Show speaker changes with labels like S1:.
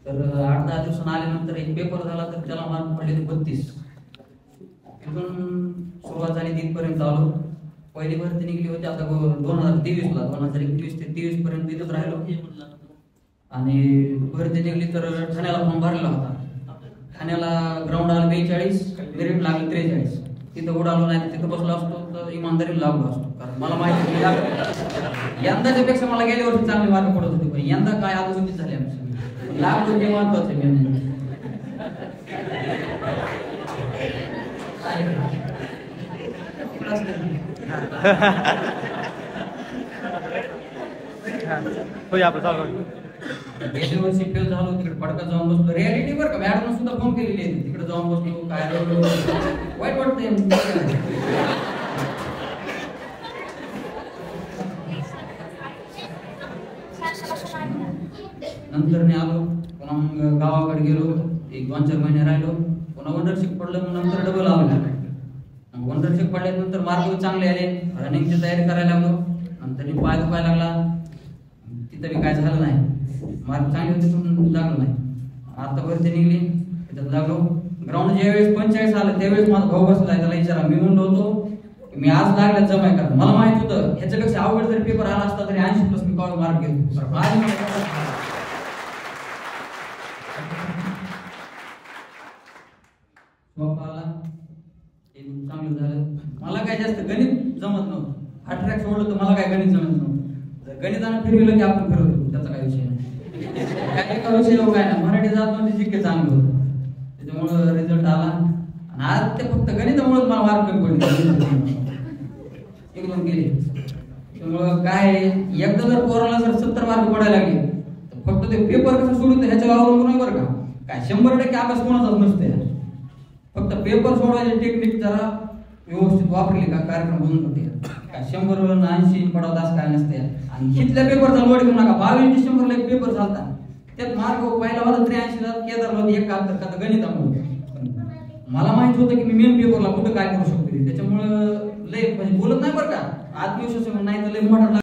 S1: तर 8-10 दिवसांनी आल्यानंतर एक पेपर झाला तर त्याला मार्क पडले 32. तिथून सुरुवात झाली तिथपर्यंत आलो. पहिली भरती निघली होती आता 2023 ला 2021 ते 23 पर्यंत तिथंच राहिलो. आणि भरती निघली तर ठाण्याला फॉर्म भरला होता. ठाण्याला ग्राउंड आला 42, मेरिट लागलं 43. तिथं उडालो नाही, तिथं बसलो असतो तर इमानदारीने लागलो असतो. कारण मला माहिती यंदाच्या पेक्षा मला गेल्या वर्षी चांगले मार्क पडत होते, पण यंदा काय अगोदर झाले आमचे लागलो ते महत्वाचं आहे. गेल्या वर्षी फेल झालो, तिकडे पडका जाऊन बसलो. रियालिटी बरं का, मॅडम सुद्धा फोन केलेली आहे. तिकडे जाऊन बसलो, काय वाईट वाटतंय. नंतर मी आलो, पुन्हा मग गावाकडे गेलो. एक 2-4 महिने राहिलो, पुन्हा वंडरशिप पडलं. मग नंतर डबल आलो. वंडरशिप पडल्यानंतर मार्क चांगले आले, रनिंगची तयारी करायला लागलो. नंतर पाय दुखायला लागला, तिथं बी काय झालं नाही. मार्क चांगले होते पण लागलो नाही. आता भरती निघली तिथं लागलो. ग्राउंड ज्यावेळेस 45 आलं त्यावेळेस माझा भाऊ बसला, त्याला विचारा. मी म्हणलो होतो मी आज लागल्यात जमाय करा. मला माहित होतं ह्याच्यापेक्षा अवघड जरी पेपर आला असता तरी 80+ मी कॉल मार्क घेतो. चांगलं झालं. मला काय जास्त गणित जमत नव्हतं. हा ट्रॅक सोडलं तर मला काय गणित जमत नव्हतं. गणितानं फिरवलं की आपण फिरवतो, त्याचा काही विषय नाही. काय एका विषय काय नाही. मराठी जात नव्हती, जितके चांगलं होतं. त्याच्यामुळं रिझल्ट आला. आणि आज ते फक्त गणितामुळेच मला मार्क कमी पडले, एकदम गेले. त्यामुळं काय एकदा जर पोराला जर 70 मार्क पडायला लागले तर फक्त ते पेपर कसं सोडून ह्याच्यावर अवलंबून आहे बरं का. काय 100% अभ्यास कोणाचाच नसते. फक्त पेपर सोडवायची टेक्निक जरा व्यवस्थित वापरली का कार्यक्रम होऊन जाते. काय 100 80 पडावं असं काय नसते. आणि इथल्या पेपरचा लोड घेऊ नका. 22 डिसेंबरला एक पेपर झाला, त्यात मार्क पहिला होता 83. केदारला एक का गणितामुळे. मला माहित होतं की मी मेन पेपरला कुठं काय करू शकतो. त्याच्यामुळं लय म्हणजे बोलत नाही बरं का, आत्मविश्वास नाही तर लय मोठा